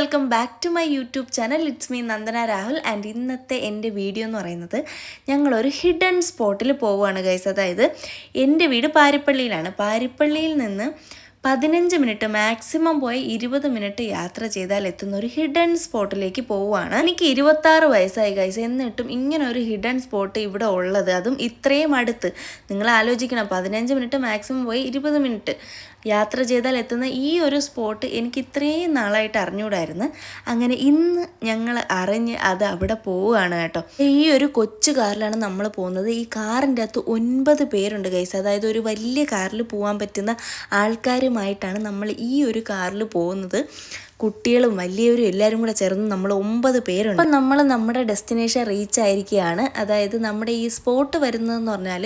Welcome back to my YouTube channel. It's me Nandana Rahul. And ഇന്നത്തെ എൻ്റെ video എന്ന് പറയുന്നത് ഞങ്ങളൊരു ഹിഡൻ സ്പോട്ടിൽ പോവുകയാണ് ഗൈസ്. അതായത് എൻ്റെ വീട് പാരിപ്പള്ളിയിലാണ്. പാരിപ്പള്ളിയിൽ നിന്ന് 15 മിനിറ്റ് മാക്സിമം പോയി 20 മിനിറ്റ് യാത്ര ചെയ്താൽ എത്തുന്ന ഒരു ഹിഡൻ സ്പോട്ടിലേക്ക് പോവുകയാണ്. എനിക്ക് 26 വയസ്സായി ഗൈസ്, എന്നിട്ടും ഇങ്ങനെ ഒരു ഹിഡൻ സ്പോട്ട് ഇവിടെ ഉള്ളത്, അതും ഇത്രയും അടുത്ത്. നിങ്ങൾ ആലോചിക്കണം, 15 മിനിറ്റ് മാക്സിമം പോയി 20 മിനിറ്റ് യാത്ര ചെയ്താൽ എത്തുന്ന ഈ ഒരു സ്പോട്ട് എനിക്ക് ഇത്രയും നാളായിട്ട് അറിഞ്ഞുകൂടായിരുന്നു. അങ്ങനെ ഇന്ന് ഞങ്ങൾ അറിഞ്ഞ് അത് അവിടെ പോവുകയാണ് കേട്ടോ. ഈ ഒരു കൊച്ചു കാറിലാണ് നമ്മൾ പോകുന്നത്. ഈ കാറിൻ്റെ അകത്ത് 9 പേരുണ്ട് ഗൈസ്. അതായത് ഒരു വലിയ കാറിൽ പോകാൻ പറ്റുന്ന ആൾക്കാരുമായിട്ടാണ് നമ്മൾ ഈ ഒരു കാറിൽ പോകുന്നത്. കുട്ടികളും വലിയവരും എല്ലാവരും കൂടെ ചേർന്ന് നമ്മൾ 9 പേരുണ്ട്. അപ്പം നമ്മൾ നമ്മുടെ ഡെസ്റ്റിനേഷൻ റീച്ച് ആയിരിക്കുകയാണ്. അതായത് നമ്മുടെ ഈ സ്പോട്ട് വരുന്നതെന്ന് പറഞ്ഞാൽ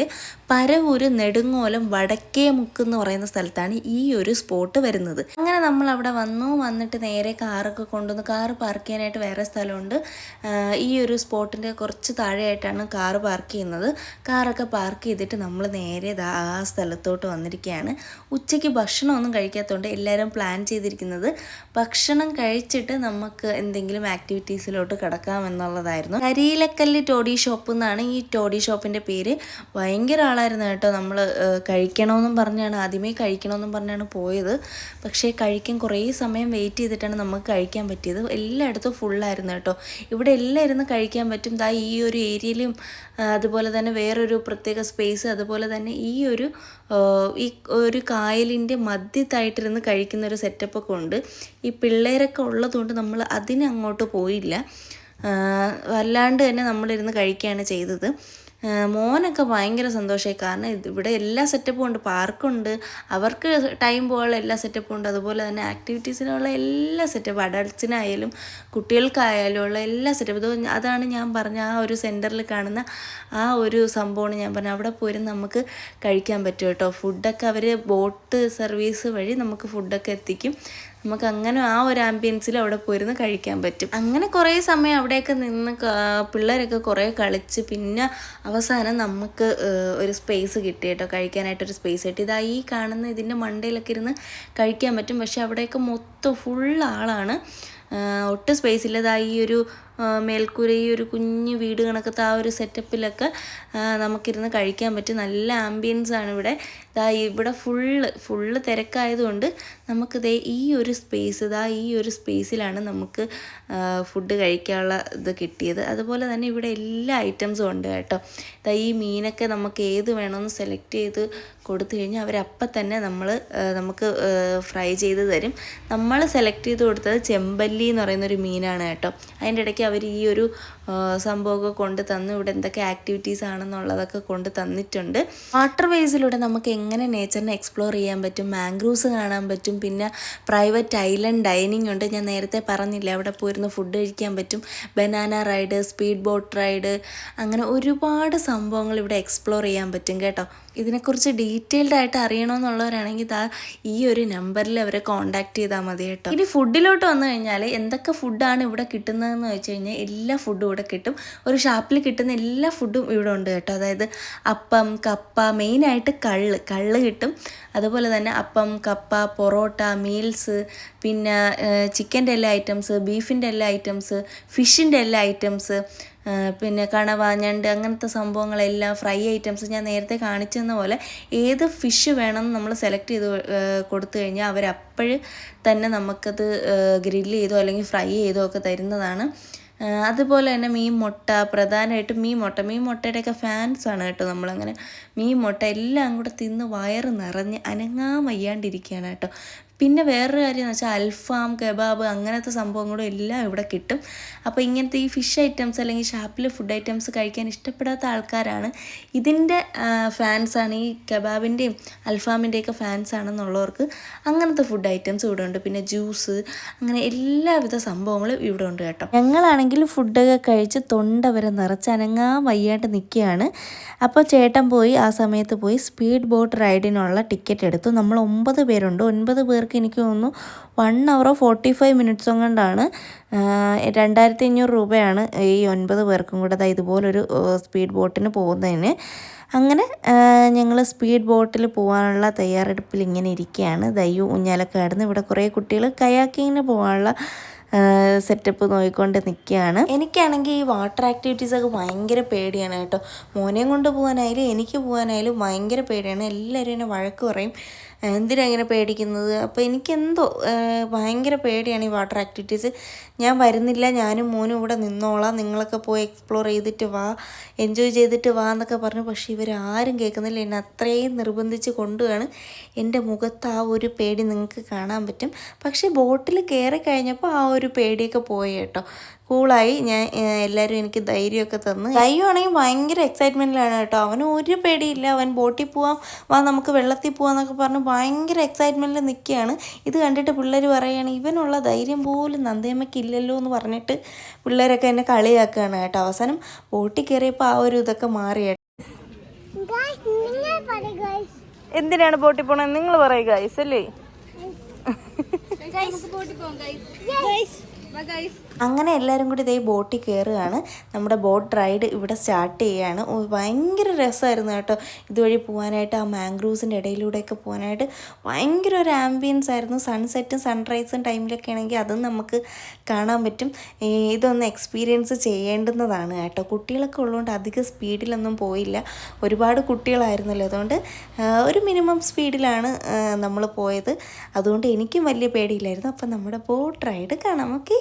പരവൂര് നെടുങ്ങോലം വടക്കേ മുക്ക് എന്ന് പറയുന്ന സ്ഥലത്താണ് ഈ ഒരു സ്പോട്ട് വരുന്നത്. അങ്ങനെ നമ്മൾ അവിടെ വന്നിട്ട് നേരെ കാറൊക്കെ കൊണ്ടുവന്ന്, കാറ് പാർക്ക് ചെയ്യാനായിട്ട് വേറെ സ്ഥലമുണ്ട്. ഈ ഒരു സ്പോട്ടിൻ്റെ കുറച്ച് താഴെയായിട്ടാണ് കാറ് പാർക്ക് ചെയ്യുന്നത്. കാറൊക്കെ പാർക്ക് ചെയ്തിട്ട് നമ്മൾ നേരെ ആ സ്ഥലത്തോട്ട് വന്നിരിക്കുകയാണ്. ഉച്ചയ്ക്ക് ഭക്ഷണമൊന്നും കഴിക്കാത്തതുകൊണ്ട് എല്ലാവരും പ്ലാൻ ചെയ്തിരിക്കുന്നത് ഭക്ഷണം കഴിച്ചിട്ട് നമുക്ക് എന്തെങ്കിലും ആക്ടിവിറ്റീസിലോട്ട് കിടക്കാമെന്നുള്ളതായിരുന്നു. കരിയിലക്കല്ല് ടോഡി ഷോപ്പ് എന്നാണ് ഈ ടോഡി ഷോപ്പിൻ്റെ പേര്. ഭയങ്കര ആളായിരുന്നു കേട്ടോ. നമ്മൾ കഴിക്കണമെന്നും പറഞ്ഞാണ് പോയത്. പക്ഷേ കഴിക്കാൻ കുറേ സമയം വെയിറ്റ് ചെയ്തിട്ടാണ് നമുക്ക് കഴിക്കാൻ പറ്റിയത്. എല്ലായിടത്തും ഫുള്ളായിരുന്നു കേട്ടോ. ഇവിടെ എല്ലാം ഇരുന്ന് കഴിക്കാൻ പറ്റും. ഈ ഒരു ഏരിയയിലും അതുപോലെ തന്നെ വേറൊരു പ്രത്യേക സ്പേസ്, അതുപോലെ തന്നെ ഈ ഒരു കായലിൻ്റെ മധ്യത്തായിട്ടിരുന്ന് കഴിക്കുന്ന ഒരു സെറ്റപ്പൊക്കെ ഉണ്ട്. ഈ പിള്ളേരൊക്കെ ഉള്ളതുകൊണ്ട് നമ്മൾ അങ്ങോട്ട് പോയില്ല. വല്ലാണ്ട് തന്നെ നമ്മളിരുന്ന് കഴിക്കുകയാണ് ചെയ്തത്. മോനൊക്കെ ഭയങ്കര സന്തോഷമായി. കാരണം ഇവിടെ എല്ലാ സെറ്റപ്പും ഉണ്ട്. പാർക്കുണ്ട്, അവർക്ക് ടൈം പോകാനുള്ള എല്ലാ സെറ്റപ്പും ഉണ്ട്. അതുപോലെ തന്നെ ആക്ടിവിറ്റീസിനുള്ള എല്ലാ സെറ്റപ്പും, അഡൾട്ട്സിനായാലും കുട്ടികൾക്കായാലും ഉള്ള എല്ലാ സെറ്റപ്പും. അതാണ് ഞാൻ പറഞ്ഞ ആ ഒരു സെൻറ്ററിൽ കാണുന്ന ആ ഒരു സംഭവമാണ് ഞാൻ പറഞ്ഞത്. അവിടെ പോയിരുന്ന് നമുക്ക് കഴിക്കാൻ പറ്റും കേട്ടോ. ഫുഡൊക്കെ അവർ ബോട്ട് സർവീസ് വഴി നമുക്ക് ഫുഡൊക്കെ എത്തിക്കും. നമുക്ക് അങ്ങനെ ആ ഒരു ആംബിയൻസിൽ അവിടെ പോയിരുന്ന് കഴിക്കാൻ പറ്റും. അങ്ങനെ കുറേ സമയം അവിടെയൊക്കെ നിന്ന് പിള്ളേരൊക്കെ കുറേ കളിച്ച് പിന്നെ അവസാനം നമുക്ക് ഒരു സ്പേസ് കിട്ടി കേട്ടോ. കഴിക്കാനായിട്ടൊരു സ്പേസ് കിട്ടി. ഈ കാണുന്ന ഇതിൻ്റെ മണ്ടയിലൊക്കെ ഇരുന്ന് കഴിക്കാൻ പറ്റും. പക്ഷെ അവിടെയൊക്കെ മൊത്തം ഫുൾ ആളാണ്. ഒട്ടും സ്പേസ് ഇല്ല. ഈ ഒരു മേൽക്കൂര, ഈ ഒരു കുഞ്ഞു വീട് കണക്കത്തെ ആ ഒരു സെറ്റപ്പിലൊക്കെ നമുക്കിരുന്ന് കഴിക്കാൻ പറ്റും. നല്ല ആംബിയൻസ് ആണ് ഇവിടെ. ഇവിടെ ഫുള്ള് തിരക്കായതുകൊണ്ട് നമുക്ക് ഈ ഒരു സ്പേസ്, ഈ ഒരു സ്പേസിലാണ് നമുക്ക് ഫുഡ് കഴിക്കാനുള്ള ഇത് കിട്ടിയത്. അതുപോലെ തന്നെ ഇവിടെ എല്ലാ ഐറ്റംസും ഉണ്ട് കേട്ടോ. ഈ മീനൊക്കെ നമുക്ക് ഏത് വേണമെന്ന് സെലക്ട് ചെയ്ത് കൊടുത്തു കഴിഞ്ഞാൽ അവരപ്പം തന്നെ നമുക്ക് ഫ്രൈ ചെയ്ത് തരും. നമ്മൾ സെലക്ട് ചെയ്ത് കൊടുത്തത് ചെമ്പല്ലി എന്ന് പറയുന്നൊരു മീനാണ് കേട്ടോ. അതിൻ്റെ ഇടയ്ക്ക് അവർ ഈ ഒരു സംഭവമൊക്കെ കൊണ്ട് തന്നു. ഇവിടെ എന്തൊക്കെ ആക്ടിവിറ്റീസ് ആണെന്നുള്ളതൊക്കെ കൊണ്ട് തന്നിട്ടുണ്ട്. വാട്ടർ വേസിലൂടെ നമുക്ക് എങ്ങനെ നേച്ചറിനെ എക്സ്പ്ലോർ ചെയ്യാൻ പറ്റും, മാംഗ്രൂവ്സ് കാണാൻ പറ്റും. പിന്നെ പ്രൈവറ്റ് ഐലൻഡ് ഡൈനിങ് ഉണ്ട്. ഞാൻ നേരത്തെ പറഞ്ഞില്ല, അവിടെ പോയിരുന്ന് ഫുഡ് കഴിക്കാൻ പറ്റും. Banana ride, speed boat ride, അങ്ങനെ ഒരുപാട് സംഭവങ്ങൾ ഇവിടെ എക്സ്പ്ലോർ ചെയ്യാൻ പറ്റും കേട്ടോ. ഇതിനെക്കുറിച്ച് ഡീറ്റെയിൽഡ് ആയിട്ട് അറിയണമെന്നുള്ളവരാണെങ്കിൽ ഈ ഒരു നമ്പറിൽ അവരെ കോൺടാക്ട് ചെയ്താൽ മതി കേട്ടോ. ഇനി ഫുഡിലോട്ട് വന്നു കഴിഞ്ഞാൽ എന്തൊക്കെ ഫുഡാണ് ഇവിടെ കിട്ടുന്നതെന്ന് വെച്ച് കഴിഞ്ഞാൽ എല്ലാ ഫുഡും ഇവിടെ കിട്ടും. ഒരു ഷാപ്പിൽ കിട്ടുന്ന എല്ലാ ഫുഡും ഇവിടെ ഉണ്ട് കേട്ടോ. അതായത് അപ്പം, കപ്പ, മെയിനായിട്ട് കള്ള് കിട്ടും. അതുപോലെ തന്നെ അപ്പം, കപ്പ, പൊറോട്ട, മീൽസ്, പിന്നെ ചിക്കൻ്റെ എല്ലാ ഐറ്റംസ്, ബീഫിൻ്റെ എല്ലാ ഐറ്റംസ്, ഫിഷിൻ്റെ എല്ലാ ഐറ്റംസ്, പിന്നെ കണവ, ഞണ്ട്, അങ്ങനത്തെ സംഭവങ്ങളെല്ലാം, ഫ്രൈ ഐറ്റംസ്. ഞാൻ നേരത്തെ കാണിച്ചെന്ന പോലെ ഏത് ഫിഷ് വേണമെന്ന് നമ്മൾ സെലക്ട് ചെയ്ത് കൊടുത്തു കഴിഞ്ഞാൽ അവരപ്പോഴും തന്നെ നമുക്കത് ഗ്രില്ല് ചെയ്തോ അല്ലെങ്കിൽ ഫ്രൈ ചെയ്തോ ഒക്കെ തരുന്നതാണ്. അതുപോലെ തന്നെ മീൻ മുട്ട, പ്രധാനമായിട്ടും മീൻ മുട്ടയുടെയൊക്കെ ഫാൻസാണ് കേട്ടോ നമ്മളങ്ങനെ. മീൻ മുട്ട എല്ലാം കൂടെ തിന്ന് വയറ് നിറഞ്ഞ് അനങ്ങാൻ വയ്യാണ്ടിരിക്കുകയാണ് കേട്ടോ. പിന്നെ വേറൊരു കാര്യം എന്ന് വെച്ചാൽ അൽഫാം, കബാബ്, അങ്ങനത്തെ സംഭവങ്ങളും എല്ലാം ഇവിടെ കിട്ടും. അപ്പോൾ ഇങ്ങനത്തെ ഈ ഫിഷ് ഐറ്റംസ് അല്ലെങ്കിൽ ഷാപ്പിലെ ഫുഡ് ഐറ്റംസ് കഴിക്കാൻ ഇഷ്ടപ്പെടാത്ത ആൾക്കാരാണ് ഇതിൻ്റെ ഫാൻസാണ്, ഈ കബാബിൻ്റെയും അൽഫാമിൻ്റെയൊക്കെ ഫാൻസാണെന്നുള്ളവർക്ക് അങ്ങനത്തെ ഫുഡ് ഐറ്റംസ് ഇവിടെ ഉണ്ട്. പിന്നെ ജ്യൂസ്, അങ്ങനെ എല്ലാവിധ സംഭവങ്ങളും ഇവിടെ ഉണ്ട് കേട്ടോ. ഞങ്ങളാണെങ്കിൽ ഫുഡൊക്കെ കഴിച്ച് തൊണ്ട വരെ നിറച്ച് അനങ്ങാൻ വയ്യാണ്ട് നിൽക്കുകയാണ്. അപ്പോൾ ചേട്ടൻ ആ സമയത്ത് പോയി സ്പീഡ് ബോട്ട് റൈഡിനുള്ള ടിക്കറ്റ് എടുത്തു. നമ്മൾ 9 പേരുണ്ട്. 9 പേർക്ക് എനിക്ക് തോന്നുന്നു 1 hour 45 minutes കൊണ്ടാണ് 2500 രൂപയാണ് ഈ 9 പേർക്കും കൂടെ ഇതുപോലൊരു സ്പീഡ് ബോട്ടിന് പോകുന്നതിന്. അങ്ങനെ ഞങ്ങൾ സ്പീഡ് ബോട്ടിൽ പോകാനുള്ള തയ്യാറെടുപ്പിൽ ഇങ്ങനെ ഇരിക്കുകയാണ്. ഊഞ്ഞാലൊക്കെ ആടുന്നു. ഇവിടെ കുറേ കുട്ടികൾ കയാക്കിങ്ങിന് പോകാനുള്ള സെറ്റപ്പ് നോക്കിക്കൊണ്ട് നിൽക്കുകയാണ്. എനിക്കാണെങ്കിൽ ഈ വാട്ടർ ആക്ടിവിറ്റീസൊക്കെ ഭയങ്കര പേടിയാണ് കേട്ടോ. മോനെയും കൊണ്ട് പോകാനായാലും എനിക്ക് പോകാനായാലും ഭയങ്കര പേടിയാണ്. എല്ലാവരും എന്നെ വഴക്ക് പറയും, എന്തിനാ ഇങ്ങനെ പേടിക്കുന്നത്. അപ്പോൾ എനിക്കെന്തോ ഭയങ്കര പേടിയാണ് ഈ വാട്ടർ ആക്ടിവിറ്റീസ്. ഞാൻ വരുന്നില്ല, ഞാനും മോനും ഇവിടെ നിന്നോളാം, നിങ്ങളൊക്കെ പോയി എക്സ്പ്ലോർ ചെയ്തിട്ട് വാ, എൻജോയ് ചെയ്തിട്ട് വാ എന്നൊക്കെ പറഞ്ഞു. പക്ഷേ ഇവരാരും കേൾക്കുന്നില്ല. എന്നെ അത്രയും നിർബന്ധിച്ച് കൊണ്ടുപോവാണ്. എൻ്റെ മുഖത്ത് ആ ഒരു പേടി നിങ്ങൾക്ക് കാണാൻ പറ്റും. പക്ഷേ ബോട്ടിൽ കയറി കഴിഞ്ഞപ്പോൾ ആ ഒരു പേടിയൊക്കെ പോയി കേട്ടോ. കൂളായി. എല്ലാവരും എനിക്ക് ധൈര്യമൊക്കെ തന്നു. ദൈവമാണെങ്കിൽ ഭയങ്കര എക്സൈറ്റ്മെൻറ്റിലാണ് കേട്ടോ. അവന് ഒരു പേടിയില്ല. അവൻ ബോട്ടിൽ പോവാം, വാ നമുക്ക് വെള്ളത്തിൽ പോവാന്നൊക്കെ പറഞ്ഞ് ഭയങ്കര എക്സൈറ്റ്മെൻറ്റിൽ നിൽക്കുകയാണ്. ഇത് കണ്ടിട്ട് പിള്ളേർ പറയുകയാണ്, ഇവനുള്ള ധൈര്യം പോലും നന്ദയമ്മയ്ക്ക് ഇല്ലല്ലോ എന്ന് പറഞ്ഞിട്ട് പിള്ളേരൊക്കെ എന്നെ കളിയാക്കുകയാണ് കേട്ടോ. അവസാനം ബോട്ടിൽ കയറിയപ്പോൾ ആ ഒരു ഇതൊക്കെ മാറി കേട്ടോ. എന്തിനാണ് ബോട്ടിൽ പോകണത് നിങ്ങൾ പറയുക ഗൈസ് അല്ലേ? അങ്ങനെ എല്ലാവരും കൂടി ഇതേ ബോട്ടിൽ കയറുകയാണ്. നമ്മുടെ ബോട്ട് റൈഡ് ഇവിടെ സ്റ്റാർട്ട് ചെയ്യുകയാണ്. ഭയങ്കര രസമായിരുന്നു കേട്ടോ ഇതുവഴി പോകാനായിട്ട്. ആ മാംഗ്രൂവ്സിൻ്റെ ഇടയിലൂടെയൊക്കെ പോകാനായിട്ട് ഭയങ്കര ഒരു ആംബിയൻസ് ആയിരുന്നു. സൺസെറ്റും സൺറൈസും ടൈമിലൊക്കെ ആണെങ്കിൽ അതും നമുക്ക് കാണാൻ പറ്റും. ഇതൊന്ന് എക്സ്പീരിയൻസ് ചെയ്യേണ്ടുന്നതാണ് കേട്ടോ. കുട്ടികളൊക്കെ ഉള്ളതുകൊണ്ട് അധികം സ്പീഡിലൊന്നും പോയില്ല. ഒരുപാട് കുട്ടികളായിരുന്നല്ലോ, അതുകൊണ്ട് ഒരു മിനിമം സ്പീഡിലാണ് നമ്മൾ പോയത്. അതുകൊണ്ട് എനിക്കും വലിയ പേടിയില്ലായിരുന്നു. അപ്പം നമ്മുടെ ബോട്ട് റൈഡ് കാണാം. ഓക്കെ.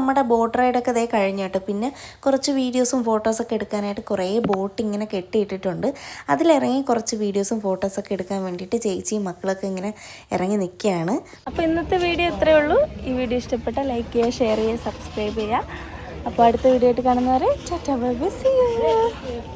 നമ്മുടെ ബോട്ട് റൈഡൊക്കെ അതേ കഴിഞ്ഞു കേട്ടോ. പിന്നെ കുറച്ച് വീഡിയോസും ഫോട്ടോസൊക്കെ എടുക്കാനായിട്ട് കുറേ ബോട്ട് ഇങ്ങനെ കെട്ടിയിട്ടിട്ടുണ്ട്. അതിലിറങ്ങി കുറച്ച് വീഡിയോസും ഫോട്ടോസൊക്കെ എടുക്കാൻ വേണ്ടിയിട്ട് ചേച്ചിയും മക്കളൊക്കെ ഇങ്ങനെ ഇറങ്ങി നിൽക്കുകയാണ്. അപ്പോൾ ഇന്നത്തെ വീഡിയോ ഇത്രയേ ഉള്ളൂ. ഈ വീഡിയോ ഇഷ്ടപ്പെട്ടാൽ ലൈക്ക് ചെയ്യുക, ഷെയർ ചെയ്യുക, സബ്സ്ക്രൈബ് ചെയ്യുക. അപ്പോൾ അടുത്ത വീഡിയോ ആയിട്ട് കാണുന്നവരെ tata bye bye, see U.